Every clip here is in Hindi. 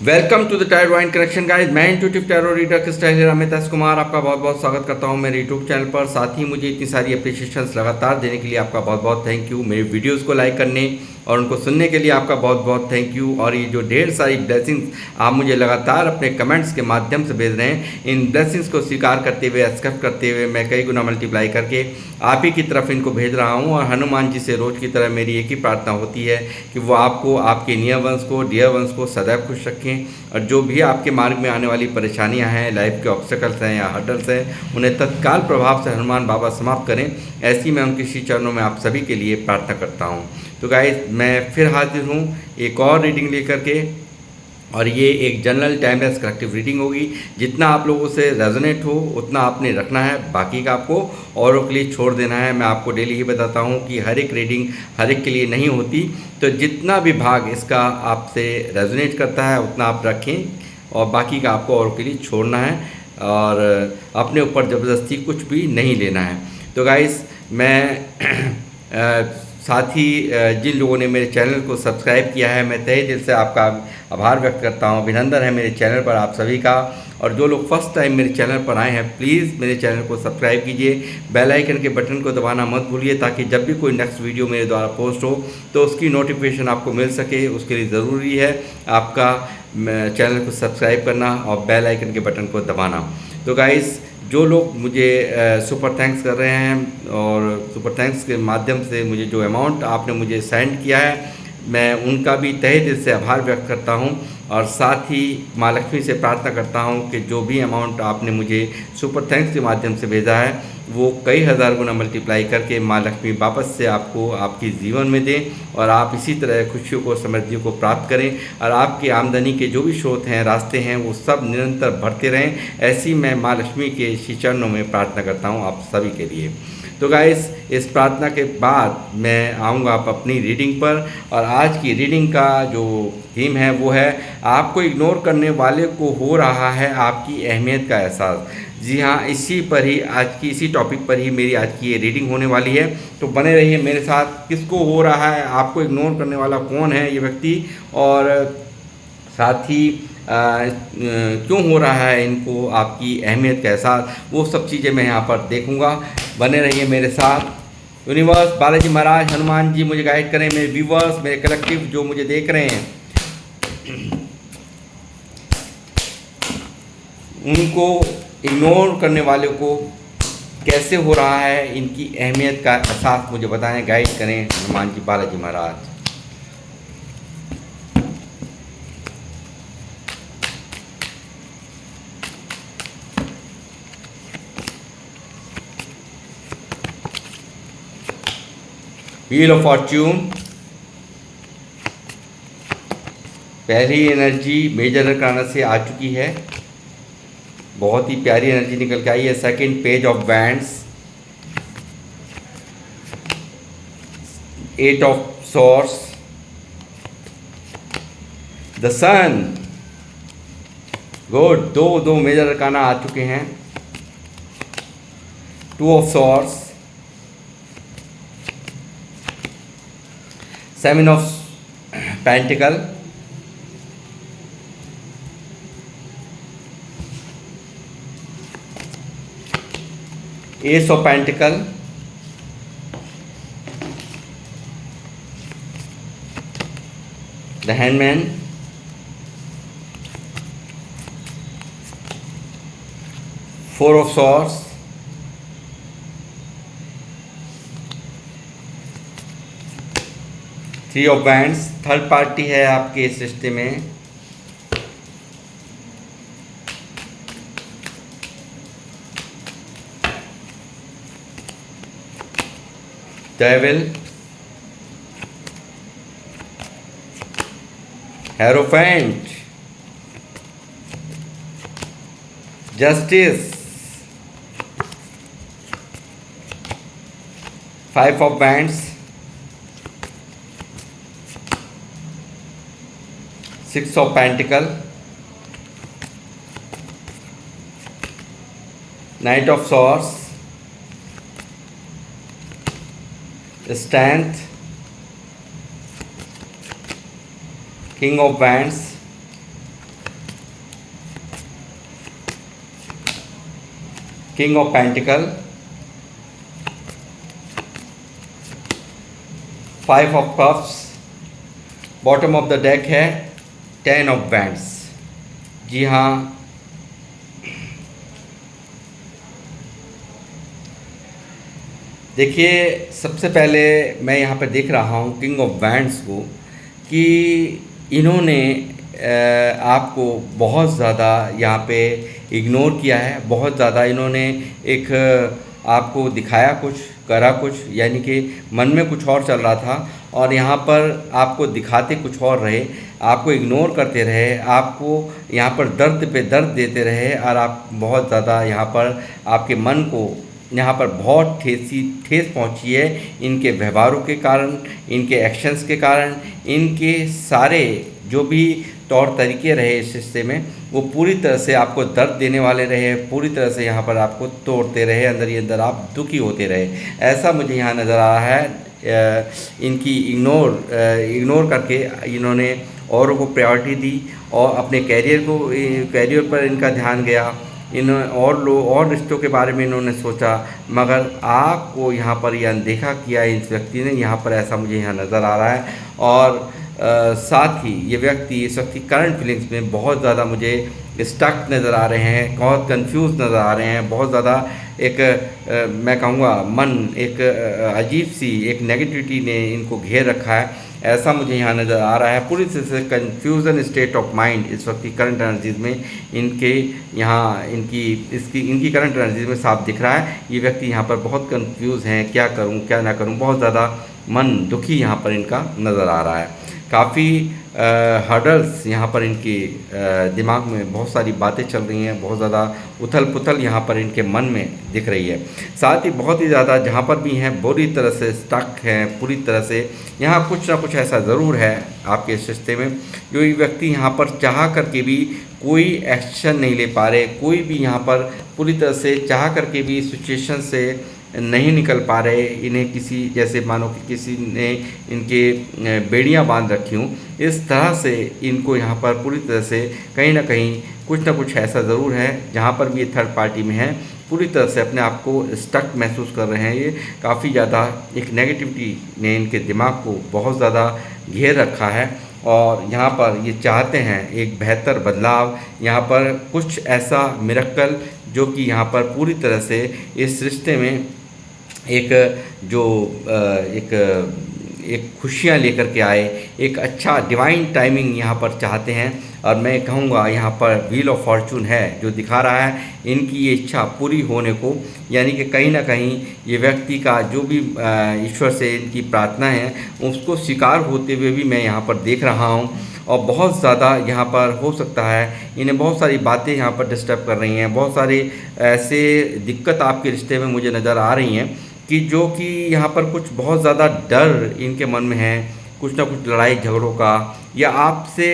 Welcome to the tarot wine connection guys. मैं intuitive tarot reader crystal Heera Amit Kumar आपका बहुत बहुत स्वागत करता हूं मेरे यूट्यूब चैनल पर। साथ ही मुझे इतनी सारी अप्रिशिएशंस लगातार देने के लिए आपका बहुत बहुत थैंक यू। मेरे वीडियोस को लाइक करने और उनको सुनने के लिए आपका बहुत बहुत थैंक यू। और ये जो ढेर सारी ब्लेसिंग्स आप मुझे लगातार अपने कमेंट्स के माध्यम से भेज रहे हैं, इन ब्लेसिंग्स को स्वीकार करते हुए, एक्सेप्ट करते हुए मैं कई गुना मल्टीप्लाई करके आप ही की तरफ इनको भेज रहा हूँ। और हनुमान जी से रोज़ की तरह मेरी एक ही प्रार्थना होती है कि वो आपको, आपके नियर वंश को, डियर वंश को सदैव खुश रखें। और जो भी आपके मार्ग में आने वाली परेशानियां हैं, लाइफ के ऑब्स्टेकल्स हैं या हर्डल्स हैं, उन्हें तत्काल प्रभाव से हनुमान बाबा समाप्त करें। ऐसी मैं उनके श्री चरणों में आप सभी के लिए प्रार्थना करता हूं। तो गाइस, मैं फिर हाजिर हूं एक और रीडिंग लेकर के, और ये एक जनरल टाइमलेस कलेक्टिव रीडिंग होगी। जितना आप लोगों से रेजोनेट हो उतना आपने रखना है, बाकी का आपको औरों के लिए छोड़ देना है। मैं आपको डेली ही बताता हूँ कि हर एक रीडिंग हर एक के लिए नहीं होती, तो जितना भी भाग इसका आपसे रेजोनेट करता है उतना आप रखें, और बाकी का आपको औरों के लिए छोड़ना है, और अपने ऊपर ज़बरदस्ती कुछ भी नहीं लेना है। तो गाइस, मैं साथ ही जिन लोगों ने मेरे चैनल को सब्सक्राइब किया है, मैं तहे दिल से आपका आभार व्यक्त करता हूं। अभिनंदन है मेरे चैनल पर आप सभी का। और जो लोग फर्स्ट टाइम मेरे चैनल पर आए हैं, प्लीज़ मेरे चैनल को सब्सक्राइब कीजिए, बेल आइकन के बटन को दबाना मत भूलिए, ताकि जब भी कोई नेक्स्ट वीडियो मेरे द्वारा पोस्ट हो तो उसकी नोटिफिकेशन आपको मिल सके। उसके लिए ज़रूरी है आपका चैनल को सब्सक्राइब करना और बेल आइकन के बटन को दबाना। तो गाइस, जो लोग मुझे सुपर थैंक्स कर रहे हैं और सुपर थैंक्स के माध्यम से मुझे जो अमाउंट आपने मुझे सेंड किया है, मैं उनका भी तहे दिल से आभार व्यक्त करता हूं। और साथ ही माँ लक्ष्मी से प्रार्थना करता हूं कि जो भी अमाउंट आपने मुझे सुपर थैंक्स के माध्यम से भेजा है, वो कई हज़ार गुना मल्टीप्लाई करके माँ लक्ष्मी वापस से आपको आपके जीवन में दें, और आप इसी तरह खुशियों को, समृद्धि को प्राप्त करें, और आपकी आमदनी के जो भी स्रोत हैं, रास्ते हैं, वो सब निरंतर बढ़ते रहें। ऐसी मैं माँ लक्ष्मी के श्री चरणों में प्रार्थना करता हूँ आप सभी के लिए। तो गाइस, इस प्रार्थना के बाद मैं आऊँगा आप अपनी रीडिंग पर। और आज की रीडिंग का जो थीम है वो है, आपको इग्नोर करने वाले को हो रहा है आपकी अहमियत का एहसास। जी हाँ, इसी पर ही आज की, इसी टॉपिक पर ही मेरी आज की ये रीडिंग होने वाली है। तो बने रहिए मेरे साथ। किसको हो रहा है, आपको इग्नोर करने वाला कौन है ये व्यक्ति, और साथ ही क्यों हो रहा है इनको आपकी अहमियत का एहसास, वो सब चीज़ें मैं यहाँ पर देखूँगा। बने रहिए मेरे साथ। यूनिवर्स, बालाजी महाराज, हनुमान जी मुझे गाइड करें। मेरे व्यूवर्स, मेरे कलेक्टिव जो मुझे देख रहे हैं, उनको इग्नोर करने वाले को कैसे हो रहा है, इनकी अहमियत का एहसास मुझे बताएं, गाइड करें हनुमान जी, बालाजी महाराज। व्हील ऑफ फॉर्च्यून, पहली एनर्जी मेजर अरकाना से आ चुकी है, बहुत ही प्यारी एनर्जी निकल के आई है। Second, page of wands, eight of swords, the sun. Good, दो मेजर अरकाना आ चुके हैं। Two of swords, seven of pentacle, ace of pentacle, the hangman, four of swords, three of wands. Third party है आपके इस रिश्ते में। Devil, hierophant, justice, five of wands, six of pentacle, knight of swords, strength, king of wands, king of pentacle, 5 of cups, bottom of the deck है 10 ऑफ वैंड्स। जी हाँ, देखिए सबसे पहले मैं यहाँ पर देख रहा हूँ किंग ऑफ वैंड्स को कि इन्होंने आपको बहुत ज़्यादा यहाँ पे इग्नोर किया है, बहुत ज़्यादा इन्होंने एक आपको दिखाया कुछ, करा कुछ, यानी कि मन में कुछ और चल रहा था और यहाँ पर आपको दिखाते कुछ और रहे, आपको इग्नोर करते रहे, आपको यहाँ पर दर्द पे दर्द देते रहे और आप बहुत ज़्यादा यहाँ पर आपके मन को यहाँ पर बहुत ठेस पहुँची है इनके व्यवहारों के कारण, इनके एक्शंस के कारण, इनके सारे जो भी तौर तरीके रहे इस रिश्ते में वो पूरी तरह से आपको दर्द देने वाले रहे, पूरी तरह से यहाँ पर आपको तोड़ते रहे, अंदर ही अंदर आप दुखी होते रहे। ऐसा मुझे यहाँ नज़र आ रहा है। इनकी इग्नोर करके इन्होंने औरों को प्रायोरिटी दी और अपने कैरियर पर इनका ध्यान गया, और रिश्तों के बारे में इन्होंने सोचा, मगर आपको यहाँ पर यह अनदेखा किया इस व्यक्ति ने, यहाँ पर ऐसा मुझे यहाँ नज़र आ रहा है। और साथ ही ये व्यक्ति इस वक्त की करंट फीलिंग्स में बहुत ज़्यादा मुझे स्टक नज़र आ रहे हैं, बहुत कंफ्यूज नज़र आ रहे हैं, बहुत ज़्यादा एक मैं कहूँगा मन एक अजीब सी एक नेगेटिविटी ने इनको घेर रखा है, ऐसा मुझे यहाँ नज़र आ रहा है। पूरी तरह से कन्फ्यूज़न स्टेट ऑफ माइंड इस वक्त की करंट एनर्जीज़ में इनके यहाँ इनकी करंट एनर्जीज़ में साफ दिख रहा है। ये व्यक्ति यहाँ पर बहुत कंफ्यूज हैं, क्या करूँ क्या ना करूँ, बहुत ज़्यादा मन दुखी यहाँ पर इनका नज़र आ रहा है। काफ़ी हर्डल्स यहाँ पर इनके दिमाग में बहुत सारी बातें चल रही हैं, बहुत ज़्यादा उथल पुथल यहाँ पर इनके मन में दिख रही है। साथ ही बहुत ही ज़्यादा जहाँ पर भी हैं बुरी तरह से स्टक हैं, पूरी तरह से यहाँ कुछ ना कुछ ऐसा ज़रूर है आपके इस रिश्ते में जो ये व्यक्ति यहाँ पर चाह करके भी कोई एक्शन नहीं ले पा रहे, कोई भी यहाँ पर पूरी तरह से चाह करके भी सिचुएशन से नहीं निकल पा रहे। इन्हें किसी जैसे मानो कि किसी ने इनके बेड़ियां बांध रखी हूँ, इस तरह से इनको यहाँ पर पूरी तरह से कहीं ना कुछ ऐसा ज़रूर है जहाँ पर भी ये थर्ड पार्टी में है, पूरी तरह से अपने आप को स्टक महसूस कर रहे हैं। ये काफ़ी ज़्यादा एक नेगेटिविटी ने इनके दिमाग को बहुत ज़्यादा घेर रखा है और यहाँ पर ये चाहते हैं एक बेहतर बदलाव, यहाँ पर कुछ ऐसा मिरेकल जो कि यहाँ पर पूरी तरह से इस रिश्ते में एक खुशियाँ लेकर के आए, एक अच्छा डिवाइन टाइमिंग यहाँ पर चाहते हैं। और मैं कहूँगा यहाँ पर व्हील ऑफ फॉर्चून है जो दिखा रहा है इनकी ये इच्छा पूरी होने को, यानी कि कहीं ना कहीं ये व्यक्ति का जो भी ईश्वर से इनकी प्रार्थना है उसको स्वीकार होते हुए भी मैं यहाँ पर देख रहा हूँ। और बहुत ज़्यादा यहाँ पर हो सकता है इन्हें बहुत सारी बातें यहाँ पर डिस्टर्ब कर रही हैं, बहुत सारी ऐसे दिक्कत आपके रिश्ते में मुझे नज़र आ रही हैं कि जो कि यहाँ पर कुछ बहुत ज़्यादा डर इनके मन में है, कुछ ना कुछ लड़ाई झगड़ों का, या आपसे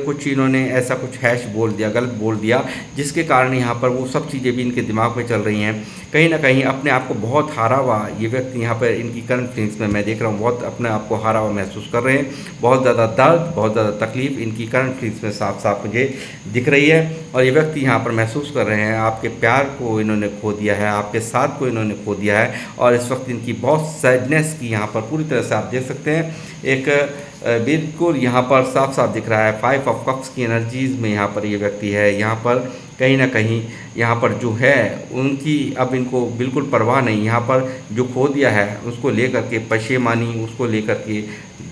कुछ इन्होंने ऐसा कुछ हैश बोल दिया, गलत बोल दिया, जिसके कारण यहाँ पर वो सब चीज़ें भी इनके दिमाग में चल रही हैं। कहीं ना कहीं अपने आप को बहुत हारा हुआ ये व्यक्ति यहाँ पर इनकी करंट फीलिंग्स में मैं देख रहा हूँ, बहुत अपने आप को हारा हुआ महसूस कर रहे हैं, बहुत ज़्यादा दर्द, बहुत ज़्यादा तकलीफ़ इनकी करंट फीलिंग्स में साफ साफ मुझे दिख रही है। और ये व्यक्ति यहाँ पर महसूस कर रहे हैं आपके प्यार को इन्होंने खो दिया है, आपके साथ को इन्होंने खो दिया है, और इस वक्त इनकी बहुत सैडनेस की यहाँ पर पूरी तरह से आप देख सकते हैं। एक बिल्कुल यहाँ पर साफ साफ दिख रहा है 5 ऑफ कप्स की एनर्जीज़ में यहाँ पर ये व्यक्ति है। यहाँ पर कहीं ना कहीं यहाँ पर जो है उनकी अब इनको बिल्कुल परवाह नहीं, यहाँ पर जो खो दिया है उसको लेकर के पशेमानी, उसको लेकर के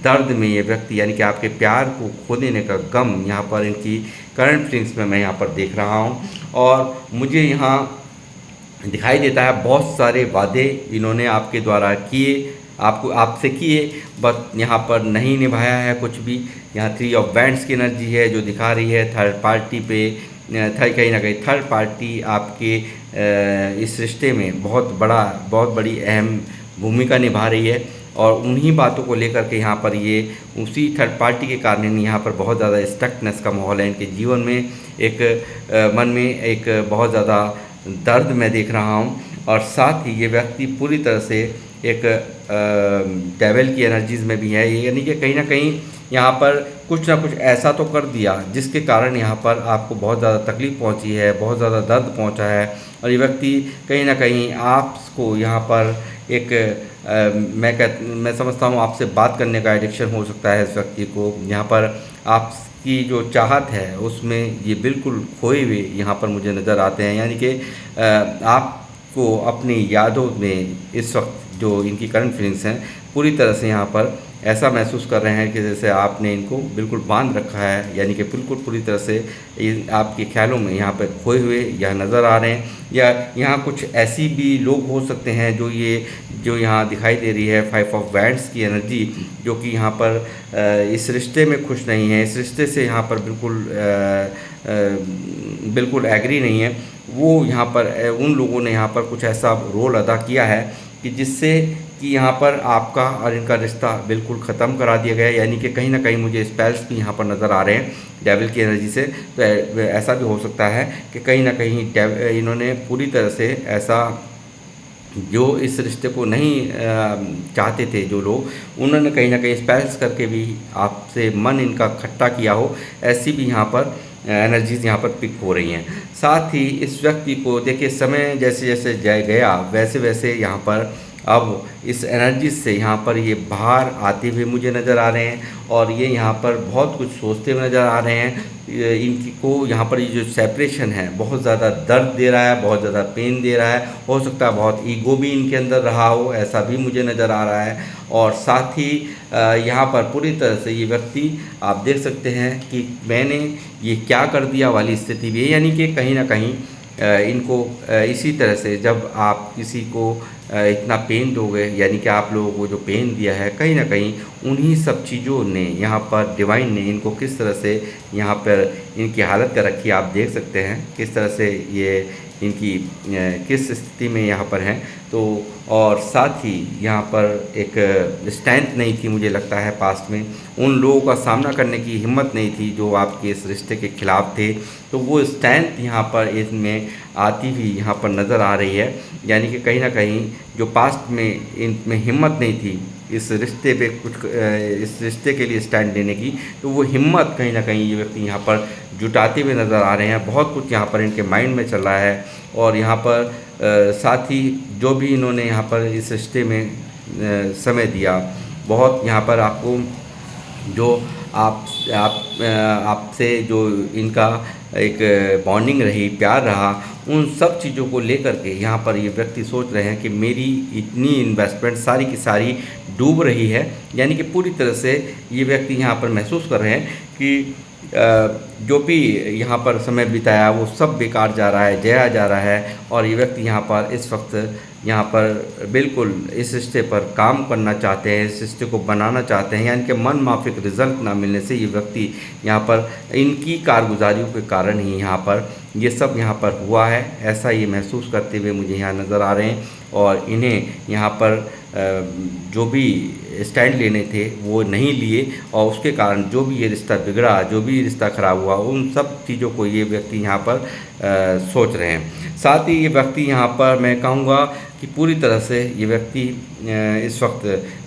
दर्द में ये व्यक्ति, यानी कि आपके प्यार को खो देने का गम यहाँ पर इनकी करंट फीलिंग्स में मैं यहाँ पर देख रहा हूँ। और मुझे यहाँ दिखाई देता है बहुत सारे वादे इन्होंने आपके द्वारा किए, आपसे किए, बट यहाँ पर नहीं निभाया है कुछ भी। यहाँ 3 ऑफ वैंड्स की एनर्जी है जो दिखा रही है थर्ड पार्टी पे, कहीं ना कहीं थर्ड पार्टी आपके इस रिश्ते में बहुत बड़ी अहम भूमिका निभा रही है। और उन्हीं बातों को लेकर के यहाँ पर ये उसी थर्ड पार्टी के कारण यहाँ पर बहुत ज़्यादा स्टकनेस का माहौल है इनके जीवन में, एक मन में एक बहुत ज़्यादा दर्द मैं देख रहा हूँ। और साथ ही ये व्यक्ति पूरी तरह से एक डेविल की एनर्जीज़ में भी है, यानी कि कहीं ना कहीं यहाँ पर कुछ ना कुछ ऐसा तो कर दिया जिसके कारण यहाँ पर आपको बहुत ज़्यादा तकलीफ़ पहुँची है, बहुत ज़्यादा दर्द पहुँचा है। और ये व्यक्ति कहीं ना कहीं आपको यहाँ पर एक मैं समझता हूँ आपसे बात करने का एडिक्शन हो सकता है इस व्यक्ति को। यहाँ पर आपकी जो चाहत है उसमें ये बिल्कुल खोए हुए यहाँ पर मुझे नज़र आते हैं, यानी कि आपको अपनी यादों में इस वक्त जो इनकी करंट फीलिंग्स हैं पूरी तरह से यहाँ पर ऐसा महसूस कर रहे हैं कि जैसे आपने इनको बिल्कुल बांध रखा है, यानी कि बिल्कुल पूरी तरह से आपके ख्यालों में यहाँ पर खोए हुए यह नज़र आ रहे हैं। या यहाँ कुछ ऐसी भी लोग हो सकते हैं जो यहाँ दिखाई दे रही है 5 ऑफ वैंड्स की एनर्जी, जो कि यहाँ पर इस रिश्ते में खुश नहीं है, इस रिश्ते से यहाँ पर बिल्कुल एग्री नहीं है। वो यहाँ पर उन लोगों ने यहाँ पर कुछ ऐसा रोल अदा किया है कि जिससे कि यहाँ पर आपका और इनका रिश्ता बिल्कुल ख़त्म करा दिया गया है, यानी कि कहीं ना कहीं मुझे स्पेल्स भी यहाँ पर नज़र आ रहे हैं डेविल की एनर्जी से। तो ऐसा भी हो सकता है कि कहीं ना कहीं इन्होंने पूरी तरह से ऐसा जो इस रिश्ते को नहीं चाहते थे जो लोग, उन्होंने कहीं ना कहीं स्पेल्स करके भी आपसे मन इनका खट्टा किया हो, ऐसी भी यहाँ पर एनर्जीज़ यहाँ पर पिक हो रही हैं। साथ ही इस व्यक्ति को देखिए समय जैसे जैसे गया वैसे वैसे यहाँ पर अब इस एनर्जी से यहाँ पर ये बाहर आते हुए मुझे नज़र आ रहे हैं, और ये यहाँ पर बहुत कुछ सोचते हुए नज़र आ रहे हैं। इनकी को यहाँ पर ये जो सेपरेशन है बहुत ज़्यादा दर्द दे रहा है, बहुत ज़्यादा पेन दे रहा है। हो सकता है बहुत ईगो भी इनके अंदर रहा हो, ऐसा भी मुझे नज़र आ रहा है। और साथ ही यहाँ पर पूरी तरह से ये व्यक्ति आप देख सकते हैं कि मैंने ये क्या कर दिया वाली स्थिति भी है, यानी कि कहीं ना कहीं इनको इसी तरह से जब आप किसी को इतना पेन दोगे, यानी कि आप लोगों को जो पेन दिया है कहीं ना कहीं उन्हीं सब चीज़ों ने यहाँ पर डिवाइन ने इनको किस तरह से यहाँ पर इनकी हालत कर रखी है। आप देख सकते हैं किस तरह से ये इनकी किस स्थिति में यहाँ पर हैं। तो और साथ ही यहाँ पर एक स्ट्रेंथ नहीं थी, मुझे लगता है पास्ट में उन लोगों का सामना करने की हिम्मत नहीं थी जो आपके इस रिश्ते के खिलाफ थे। तो वो स्ट्रेंथ यहाँ पर इसमें आती भी यहाँ पर नज़र आ रही है, यानी कि कहीं ना कहीं जो पास्ट में इनमें हिम्मत नहीं थी इस रिश्ते पे इस रिश्ते के लिए स्टैंड लेने की, तो वो हिम्मत कहीं ना कहीं ये व्यक्ति यहाँ पर जुटाते हुए नज़र आ रहे हैं। बहुत कुछ यहाँ पर इनके माइंड में चल रहा है। और यहाँ पर साथ ही जो भी इन्होंने यहाँ पर इस रिश्ते में समय दिया, बहुत यहाँ पर आपको जो आपसे जो इनका एक बॉन्डिंग रही, प्यार रहा, उन सब चीज़ों को लेकर के यहाँ पर ये व्यक्ति सोच रहे हैं कि मेरी इतनी इन्वेस्टमेंट सारी की सारी डूब रही है। यानी कि पूरी तरह से ये व्यक्ति यहाँ पर महसूस कर रहे हैं कि जो भी यहाँ पर समय बिताया वो सब बेकार जा रहा है, जया जा रहा है। और ये व्यक्ति यहाँ पर इस वक्त यहाँ पर बिल्कुल इस रिश्ते पर काम करना चाहते हैं, इस रिश्ते को बनाना चाहते हैं, यानी कि मन माफिक रिज़ल्ट ना मिलने से ये व्यक्ति यहाँ पर इनकी कारगुजारियों के कारण ही यहाँ पर ये सब यहाँ पर हुआ है, ऐसा ये महसूस करते हुए मुझे यहाँ नज़र आ रहे हैं। और इन्हें यहाँ पर जो भी स्टैंड लेने थे वो नहीं लिए, और उसके कारण जो भी ये रिश्ता बिगड़ा, जो भी रिश्ता ख़राब हुआ, उन सब चीज़ों को ये व्यक्ति यहाँ पर सोच रहे हैं। साथ ही ये व्यक्ति यहाँ पर मैं कहूँगा कि पूरी तरह से ये व्यक्ति इस वक्त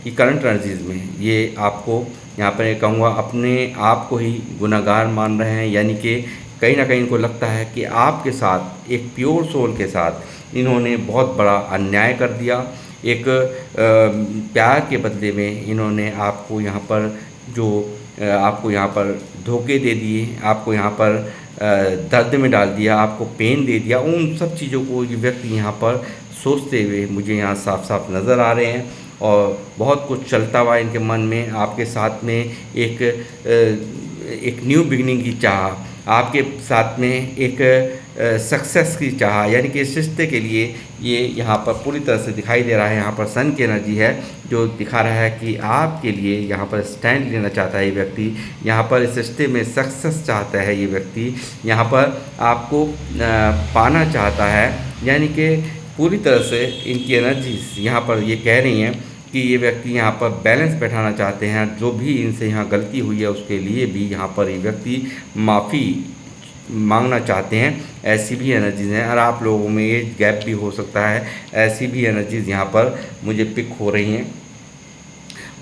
की करंट एनर्जीज़ में ये आपको यहाँ पर कहूँगा अपने आप को ही गुनहगार मान रहे हैं, यानी कि कहीं ना कहीं इनको लगता है कि आपके साथ एक प्योर सोल के साथ इन्होंने बहुत बड़ा अन्याय कर दिया। एक प्यार के बदले में इन्होंने आपको यहाँ पर आपको यहाँ पर धोखे दे दिए, आपको यहाँ पर दर्द में डाल दिया, आपको पेन दे दिया। उन सब चीज़ों को ये व्यक्ति यहाँ पर सोचते हुए मुझे यहाँ साफ साफ नज़र आ रहे हैं। और बहुत कुछ चलता हुआ इनके मन में आपके साथ में एक न्यू बिगनिंग की चाह, आपके साथ में एक सक्सेस की चाह, यानी कि इस रिश्ते के लिए ये यहाँ पर पूरी तरह से दिखाई दे रहा है। यहाँ पर सन की एनर्जी है जो दिखा रहा है कि आपके लिए यहाँ पर स्टैंड लेना चाहता है ये व्यक्ति, यहाँ पर इस रिश्ते में सक्सेस चाहता है ये व्यक्ति, यहाँ पर आपको पाना चाहता है। यानी कि पूरी तरह से इनकी एनर्जीज यहाँ पर ये कह रही हैं कि ये व्यक्ति यहाँ पर बैलेंस बैठाना चाहते हैं। जो भी इनसे यहाँ गलती हुई है उसके लिए भी यहाँ पर ये व्यक्ति माफ़ी मांगना चाहते हैं, ऐसी भी एनर्जीज़ हैं। और आप लोगों में एज गैप भी हो सकता है, ऐसी भी एनर्जीज़ यहाँ पर मुझे पिक हो रही हैं।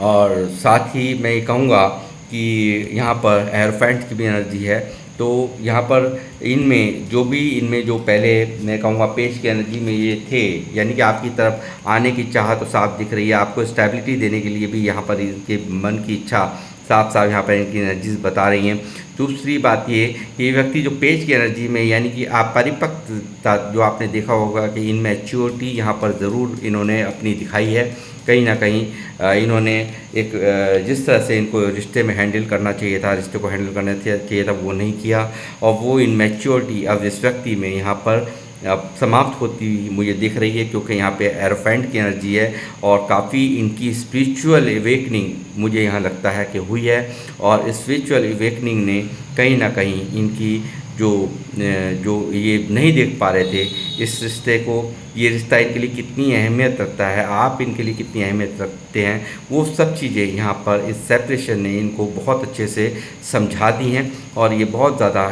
और साथ ही मैं ये कहूँगा कि यहाँ पर एयरोफेंट की भी एनर्जी है। तो यहाँ पर इनमें जो पहले मैं कहूँगा पेज की एनर्जी में ये थे, यानी कि आपकी तरफ आने की चाह तो साफ दिख रही है। आपको स्टेबिलिटी देने के लिए भी यहाँ पर इनके मन की इच्छा साफ साफ यहाँ पर इनकी एनर्जीज बता रही हैं। दूसरी बात ये कि ये व्यक्ति जो पेज की एनर्जी में, यानी कि आप परिपक्वता जो आपने देखा होगा कि इन मैच्योरिटी यहाँ पर ज़रूर इन्होंने अपनी दिखाई है। कहीं ना कहीं इन्होंने एक जिस तरह से इनको रिश्ते में हैंडल करना चाहिए था, रिश्ते को हैंडल करना चाहिए था, वो नहीं किया। और वो इनमैच्योरिटी अब इस व्यक्ति में यहाँ पर अब समाप्त होती हुई मुझे दिख रही है, क्योंकि यहाँ पे एरोफेंट की एनर्जी है और काफ़ी इनकी स्पिरिचुअल अवेकनिंग मुझे यहाँ लगता है कि हुई है। और स्पिरिचुअल अवेकनिंग ने कहीं ना कहीं इनकी जो ये नहीं देख पा रहे थे इस रिश्ते को, ये रिश्ता इनके लिए कितनी अहमियत रखता है, आप इनके लिए कितनी अहमियत रखते हैं, वो सब चीज़ें यहाँ पर इस सेपरेशन ने इनको बहुत अच्छे से समझा दी हैं। और ये बहुत ज़्यादा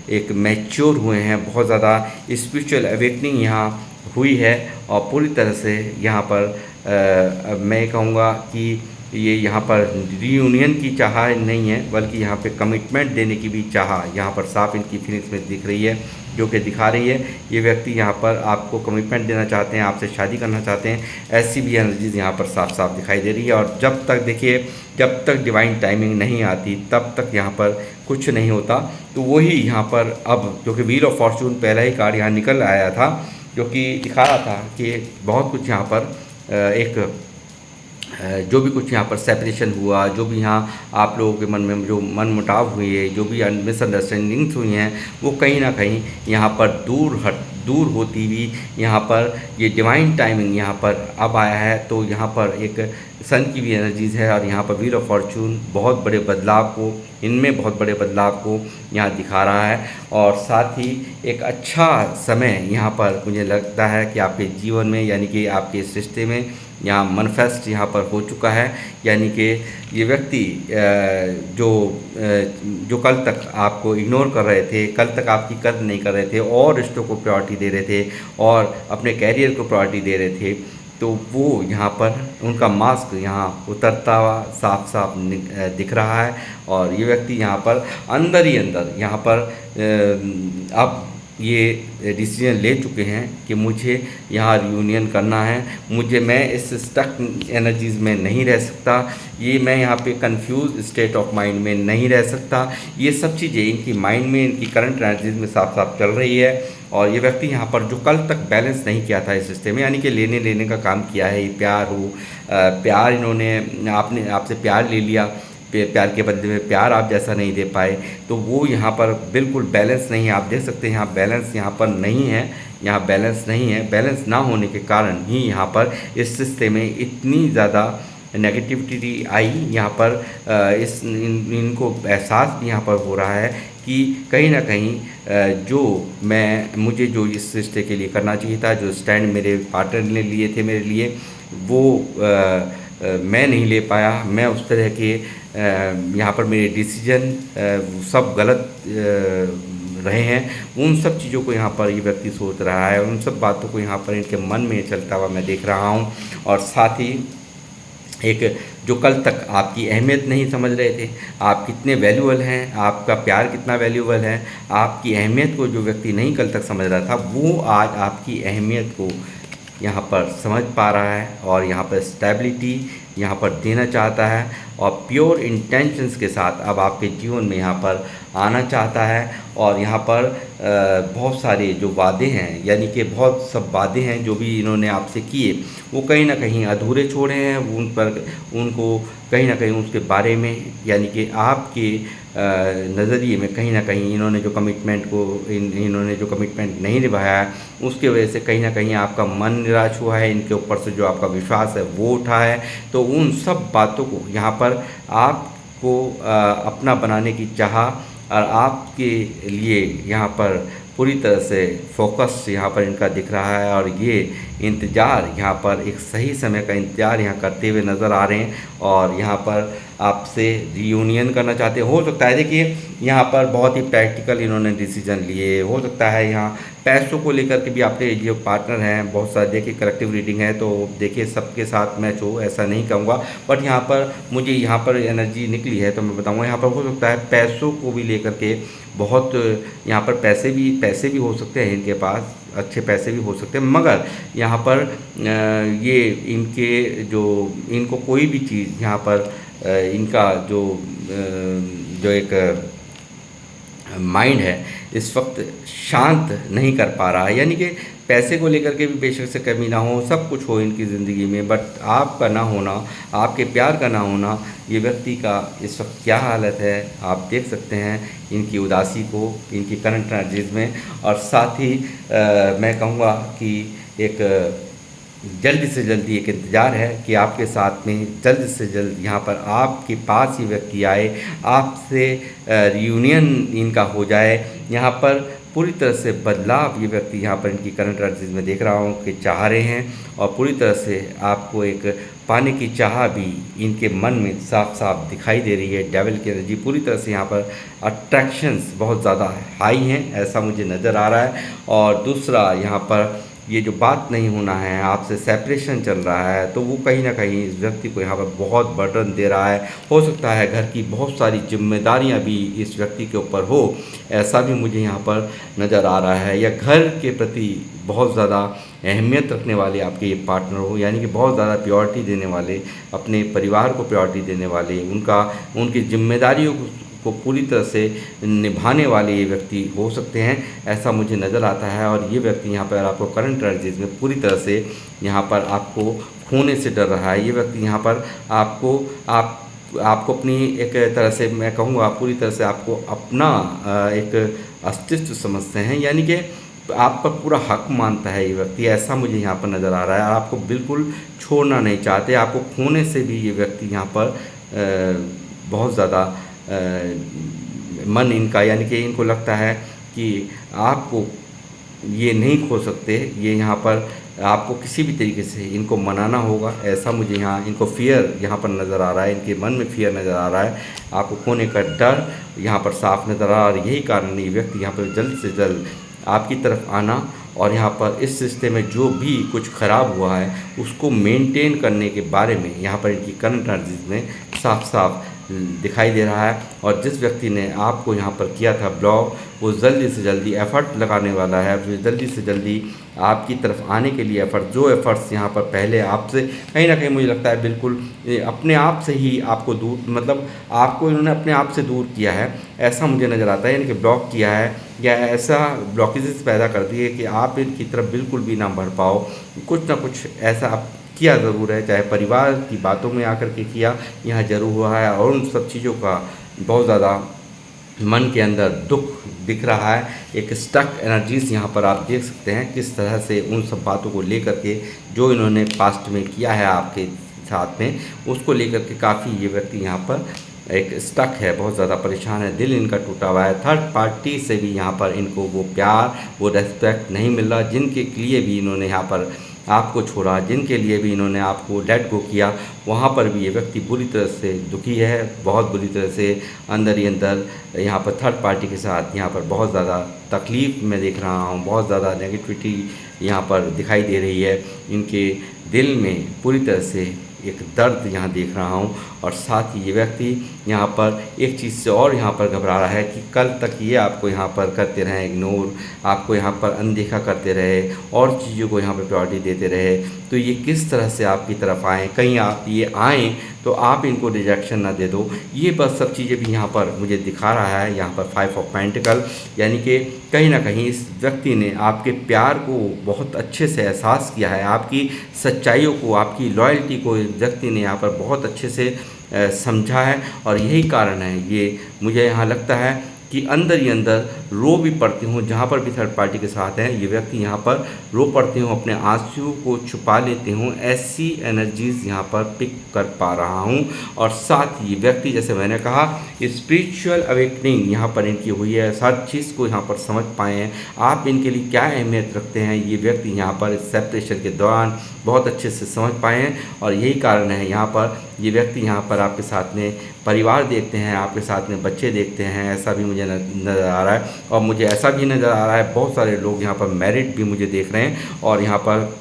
एक मैच्योर हुए हैं, बहुत ज़्यादा स्पिरिचुअल अवेकनिंग यहाँ हुई है। और पूरी तरह से यहाँ पर मैं कहूँगा कि ये यहाँ पर रीयूनियन की चाह नहीं है, बल्कि यहाँ पे कमिटमेंट देने की भी चाह यहाँ पर साफ इनकी फीलिंग्स में दिख रही है, जो कि दिखा रही है ये व्यक्ति यहाँ पर आपको कमिटमेंट देना चाहते हैं, आपसे शादी करना चाहते हैं। ऐसी भी एनर्जीज़ यहाँ पर साफ साफ दिखाई दे रही है। और जब तक देखिए, जब तक डिवाइन टाइमिंग नहीं आती तब तक यहाँ पर कुछ नहीं होता। तो वही यहाँ पर अब जो कि व्हील ऑफ फॉर्चून पहला ही कार्ड यहाँ निकल आया था, जो कि दिखा रहा था कि बहुत कुछ यहाँ पर एक जो भी कुछ यहाँ पर सेपरेशन हुआ, जो भी यहाँ आप लोगों के मन में जो मन मुटाव हुई है, जो भी मिसअंडरस्टैंडिंग्स हुई हैं, वो कहीं ना कहीं यहाँ पर दूर होती हुई यहाँ पर ये डिवाइन टाइमिंग यहाँ पर अब आया है। तो यहाँ पर एक सन की भी एनर्जीज़ है और यहाँ पर व्हील ऑफ फॉर्चून बहुत बड़े बदलाव को, इनमें बहुत बड़े बदलाव को यहाँ दिखा रहा है। और साथ ही एक अच्छा समय यहाँ पर मुझे लगता है कि आपके जीवन में, यानी कि आपके इस रिश्ते में यहाँ मनफेस्ट यहाँ पर हो चुका है। यानी कि ये व्यक्ति जो कल तक आपको इग्नोर कर रहे थे, कल तक आपकी कदर नहीं कर रहे थे और रिश्तों को प्रायोरिटी दे रहे थे और अपने कैरियर को प्रायोरिटी दे रहे थे, तो वो यहाँ पर उनका मास्क यहाँ उतरता हुआ साफ साफ दिख रहा है। और ये व्यक्ति यहाँ पर अंदर ही अंदर यहाँ पर अब ये डिसीजन ले चुके हैं कि मुझे यहाँ रियूनियन करना है, मैं इस स्टक एनर्जीज़ में नहीं रह सकता, ये मैं यहाँ पे कंफ्यूज स्टेट ऑफ माइंड में नहीं रह सकता। ये सब चीज़ें इनकी माइंड में, इनकी करंट एनर्जीज़ में साफ साफ चल रही है। और ये व्यक्ति यहाँ पर जो कल तक बैलेंस नहीं किया था इस रिश्ते में, यानी कि लेने का काम किया है, प्यार इन्होंने आपसे प्यार ले लिया, प्यार के बदले में प्यार आप जैसा नहीं दे पाए, तो वो यहाँ पर बिल्कुल बैलेंस नहीं है। आप देख सकते हैं यहाँ बैलेंस यहाँ पर नहीं है, यहाँ बैलेंस नहीं है। बैलेंस ना होने के कारण ही यहाँ पर इस रिश्ते में इतनी ज़्यादा नेगेटिविटी आई। यहाँ पर इनको एहसास भी यहाँ पर हो रहा है कि कहीं ना कहीं मुझे जो इस रिश्ते के लिए करना चाहिए था, जो स्टैंड मेरे पार्टनर ने लिए थे मेरे लिए, वो मैं नहीं ले पाया। मैं उस तरह के यहाँ पर मेरे डिसीजन सब गलत रहे हैं। उन सब चीज़ों को यहाँ पर ये व्यक्ति सोच रहा है, उन सब बातों को यहाँ पर इनके मन में चलता हुआ मैं देख रहा हूँ। और साथ ही एक जो कल तक आपकी अहमियत नहीं समझ रहे थे, आप कितने वैल्यूबल हैं, आपका प्यार कितना वैल्यूबल है, आपकी अहमियत को जो व्यक्ति नहीं कल तक समझ रहा था, वो आज आपकी अहमियत को यहाँ पर समझ पा रहा है और यहाँ पर स्टेबिलिटी यहाँ पर देना चाहता है और प्योर इंटेंशंस के साथ अब आपके जीवन में यहाँ पर आना चाहता है। और यहाँ पर बहुत सारे जो वादे हैं, यानी कि बहुत सब वादे हैं जो भी इन्होंने आपसे किए, वो कहीं ना कहीं अधूरे छोड़े हैं। उनको कहीं ना कहीं उसके बारे में, यानी कि आपके नज़रिए में कहीं ना कहीं इन्होंने जो कमिटमेंट नहीं निभाया है, उसके वजह से कहीं ना कहीं आपका मन निराश हुआ है, इनके ऊपर से जो आपका विश्वास है वो उठा है। तो उन सब बातों को यहाँ पर आपको अपना बनाने की चाह और आपके लिए यहाँ पर पूरी तरह से फोकस यहाँ पर इनका दिख रहा है। और ये इंतज़ार यहाँ पर एक सही समय का इंतज़ार यहाँ करते हुए नज़र आ रहे हैं। और यहाँ पर आपसे रियूनियन करना चाहते हो सकता है। देखिए यहाँ पर बहुत ही प्रैक्टिकल इन्होंने डिसीजन लिए, हो सकता है यहाँ पैसों को लेकर के भी आपके जो पार्टनर हैं बहुत सारे, देखिए कलेक्टिव रीडिंग है तो देखिए सबके साथ मैच हो ऐसा नहीं कहूँगा, बट यहाँ पर मुझे यहाँ पर एनर्जी निकली है तो मैं बताऊँगा यहाँ पर हो सकता है पैसों को भी लेकर के बहुत, यहाँ पर पैसे भी हो सकते हैं इनके पास, अच्छे पैसे भी हो सकते हैं, मगर यहाँ पर ये इनके जो इनको कोई भी चीज़ यहाँ पर इनका जो एक माइंड है इस वक्त शांत नहीं कर पा रहा है। यानी कि पैसे को लेकर के भी बेशक से कमी ना हो, सब कुछ हो इनकी ज़िंदगी में, बट आपका ना होना, आपके प्यार का ना होना, ये व्यक्ति का इस वक्त क्या हालत है आप देख सकते हैं इनकी उदासी को, इनकी करंट एनर्जीज में। और साथ ही मैं कहूँगा कि एक जल्दी से जल्दी एक इंतज़ार है कि आपके साथ में जल्द से जल्द यहाँ पर आपके पास ही व्यक्ति आए, आपसे रियूनियन इनका हो जाए। यहाँ पर पूरी तरह से बदलाव ये व्यक्ति यहाँ पर इनकी करंट एनर्जीज में देख रहा हूँ कि चाह रहे हैं, और पूरी तरह से आपको एक पाने की चाह भी इनके मन में साफ साफ दिखाई दे रही है। डेविल की एनर्जी पूरी तरह से यहाँ पर अट्रैक्शंस बहुत ज़्यादा हाई हैं ऐसा मुझे नज़र आ रहा है। और दूसरा यहाँ पर ये जो बात नहीं होना है, आपसे सेपरेशन चल रहा है, तो वो कहीं ना कहीं इस व्यक्ति को यहाँ पर बहुत बर्डन दे रहा है। हो सकता है घर की बहुत सारी जिम्मेदारियाँ भी इस व्यक्ति के ऊपर हो, ऐसा भी मुझे यहाँ पर नज़र आ रहा है। या घर के प्रति बहुत ज़्यादा अहमियत रखने वाले आपके ये पार्टनर हो, यानी कि बहुत ज़्यादा प्रायोरिटी देने वाले, अपने परिवार को प्रायोरिटी देने वाले, उनकी जिम्मेदारियों को पूरी तरह से निभाने वाले ये व्यक्ति हो सकते हैं, ऐसा मुझे नज़र आता है। और ये व्यक्ति यहाँ पर आपको करंट एनर्जीज में पूरी तरह से यहाँ पर आपको खोने से डर रहा है। ये व्यक्ति यहाँ पर आपको अपनी एक तरह से मैं कहूँगा पूरी तरह से आपको अपना एक अस्तित्व समझते हैं, यानी कि आप पर पूरा हक मानता है ये व्यक्ति, ऐसा मुझे यहाँ पर नज़र आ रहा है। और आपको बिल्कुल छोड़ना नहीं चाहते, आपको खोने से भी ये व्यक्ति यहाँ पर बहुत ज़्यादा मन इनका, यानी कि इनको लगता है कि आपको ये नहीं खो सकते, ये यहाँ पर आपको किसी भी तरीके से इनको मनाना होगा, ऐसा मुझे यहाँ इनको फियर यहाँ पर नज़र आ रहा है, इनके मन में फियर नज़र आ रहा है, आपको खोने का डर यहाँ पर साफ नज़र आ रहा है। और यही कारण ये व्यक्ति यहाँ पर जल्द से जल्द आपकी तरफ आना और यहाँ पर इस रिश्ते में जो भी कुछ ख़राब हुआ है उसको मेंटेन करने के बारे में यहाँ पर इनकी करंट एनर्जीज में साफ साफ दिखाई दे रहा है। और जिस व्यक्ति ने आपको यहाँ पर किया था ब्लॉक, वो जल्दी से जल्दी एफ़र्ट लगाने वाला है, फिर जल्दी से जल्दी आपकी तरफ आने के लिए जो एफ़र्ट्स यहाँ पर पहले आपसे कहीं ना कहीं मुझे लगता है बिल्कुल अपने आप से ही आपको दूर, मतलब आपको इन्होंने अपने आप से दूर किया है, ऐसा मुझे नज़र आता है। यानी कि ब्लॉक किया है या ऐसा ब्लॉकेजेस पैदा कर दिए कि आप इनकी तरफ बिल्कुल भी ना बढ़ पाओ। कुछ ना कुछ ऐसा आप किया ज़रूर है, चाहे परिवार की बातों में आकर के किया, यहाँ ज़रूर हुआ है। और उन सब चीज़ों का बहुत ज़्यादा मन के अंदर दुख दिख रहा है, एक स्टक एनर्जीज़ यहाँ पर आप देख सकते हैं किस तरह से उन सब बातों को लेकर के जो इन्होंने पास्ट में किया है आपके साथ में, उसको लेकर के काफ़ी ये व्यक्ति यहाँ पर एक स्टक है, बहुत ज़्यादा परेशान है, दिल इनका टूटा हुआ है। थर्ड पार्टी से भी यहाँ पर इनको वो प्यार, वो रेस्पेक्ट नहीं मिल रहा, जिनके लिए भी इन्होंने यहाँ पर आपको छोड़ा, जिनके लिए भी इन्होंने आपको लेट गो किया, वहाँ पर भी ये व्यक्ति बुरी तरह से दुखी है, बहुत बुरी तरह से अंदर ही अंदर यहाँ पर थर्ड पार्टी के साथ यहाँ पर बहुत ज़्यादा तकलीफ़ मैं देख रहा हूँ, बहुत ज़्यादा नेगेटिविटी यहाँ पर दिखाई दे रही है। इनके दिल में पूरी तरह से एक दर्द यहाँ देख रहा हूँ। और साथ ही ये व्यक्ति यहाँ पर एक चीज़ से और यहाँ पर घबरा रहा है कि कल तक ये आपको यहाँ पर करते रहे इग्नोर, आपको यहाँ पर अनदेखा करते रहे और चीज़ों को यहाँ पर प्रायोरिटी देते रहे, तो ये किस तरह से आपकी तरफ आएँ, कहीं आप ये आएँ तो आप इनको रिजेक्शन ना दे दो। ये बस सब चीज़ें भी यहाँ पर मुझे दिखा रहा है। यहाँ पर 5 ऑफ पेंटिकल, यानी कि कहीं ना कहीं इस व्यक्ति ने आपके प्यार को बहुत अच्छे से एहसास किया है, आपकी सच्चाइयों को, आपकी लॉयल्टी को इस व्यक्ति ने यहाँ पर बहुत अच्छे से समझा है। और यही कारण है, ये मुझे यहाँ लगता है कि अंदर ही अंदर रो भी पड़ते हों, जहाँ पर भी थर्ड पार्टी के साथ हैं ये व्यक्ति यहाँ पर रो पड़ते हों, अपने आंसू को छुपा लेते हों, ऐसी एनर्जीज़ यहाँ पर पिक कर पा रहा हूँ। और साथ ही व्यक्ति, जैसे मैंने कहा, स्पिरिचुअल अवेकनिंग यहाँ पर इनकी हुई है, हर चीज़ को यहाँ पर समझ पाए हैं आप इनके लिए क्या अहमियत रखते हैं, ये व्यक्ति यहाँ पर इस सेपरेशन के दौरान बहुत अच्छे से समझ पाए हैं। और यही कारण है यहाँ पर ये व्यक्ति यहाँ पर आपके साथ में परिवार देखते हैं, आपके साथ में बच्चे देखते हैं, ऐसा भी मुझे नज़र आ रहा है। और मुझे ऐसा भी नज़र आ रहा है बहुत सारे लोग यहाँ पर मैरिड भी मुझे देख रहे हैं। और यहाँ पर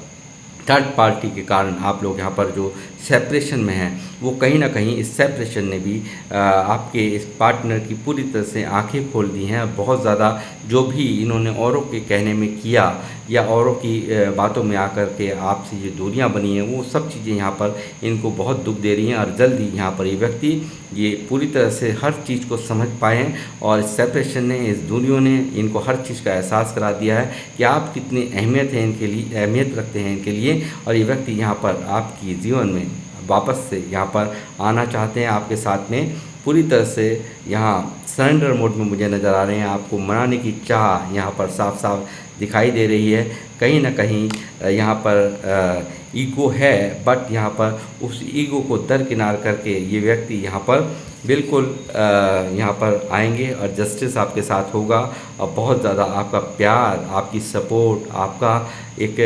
थर्ड पार्टी के कारण आप लोग यहाँ पर जो सेपरेशन में हैं वो कहीं ना कहीं इस सेपरेशन ने भी आपके इस पार्टनर की पूरी तरह से आंखें खोल दी हैं। बहुत ज़्यादा जो भी इन्होंने औरों के कहने में किया या औरों की बातों में आकर के आपसे ये दूरियां बनी हैं, वो सब चीज़ें यहाँ पर इनको बहुत दुख दे रही हैं। और जल्द ही यहाँ पर ये व्यक्ति ये पूरी तरह से हर चीज़ को समझ पाए हैं। और इस सेपरेशन ने, इस दूरियों ने इनको हर चीज़ का एहसास करा दिया है कि आप कितनी अहमियत है इनके लिए, अहमियत रखते हैं इनके लिए। और ये व्यक्ति यहाँ पर आपकी जीवन में वापस से यहाँ पर आना चाहते हैं, आपके साथ में पूरी तरह से यहाँ सरेंडर मोड में मुझे नज़र आ रहे हैं। आपको मनाने की चाह यहाँ पर साफ साफ दिखाई दे रही है। कहीं ना कहीं यहाँ पर ईगो है, बट यहाँ पर उस ईगो को दरकिनार करके ये व्यक्ति यहाँ पर बिल्कुल यहाँ पर आएंगे और जस्टिस आपके साथ होगा। और बहुत ज़्यादा आपका प्यार, आपकी सपोर्ट, आपका एक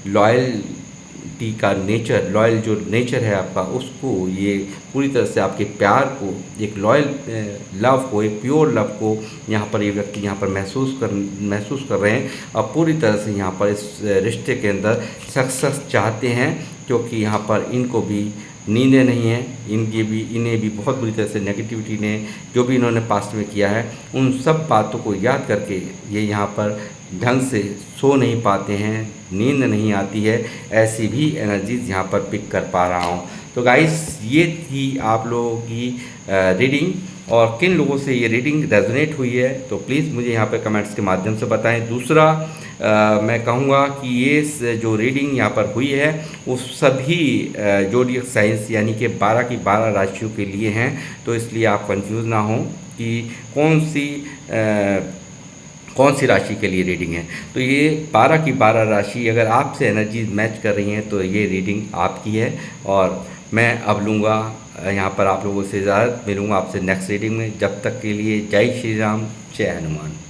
लॉयल्टी का नेचर, लॉयल जो नेचर है आपका, उसको ये पूरी तरह से आपके प्यार को, एक लॉयल लव को, एक प्योर लव को यहाँ पर ये व्यक्ति यहाँ पर महसूस कर रहे हैं। और पूरी तरह से यहाँ पर इस रिश्ते के अंदर सक्सेस चाहते हैं, क्योंकि यहाँ पर इनको भी नींदें नहीं हैं, इन्हें भी बहुत बुरी तरह से नेगेटिविटी ने, जो भी इन्होंने पास्ट में किया है, उन सब बातों को याद करके ये यहाँ पर ढंग से सो नहीं पाते हैं, नींद नहीं आती है। ऐसी भी एनर्जीज यहाँ पर पिक कर पा रहा हूँ। तो गाइस, ये थी आप लोगों की रीडिंग। और किन लोगों से ये रीडिंग रेजोनेट हुई है तो प्लीज़ मुझे यहाँ पे कमेंट्स के माध्यम से बताएं। दूसरा, मैं कहूँगा कि ये जो रीडिंग यहाँ पर हुई है वो सभी ज़ोडिएक साइंस यानी कि 12 की 12 राशियों के लिए हैं। तो इसलिए आप कंफ्यूज ना हों कि कौन सी राशि के लिए रीडिंग है। तो ये 12 की 12 राशि अगर आपसे एनर्जीज मैच कर रही हैं तो ये रीडिंग आपकी है। और मैं अब लूँगा यहाँ पर आप लोगों से इजाज़त, मिलूँगा आपसे नेक्स्ट रीडिंग में। जब तक के लिए जय श्री राम, जय हनुमान।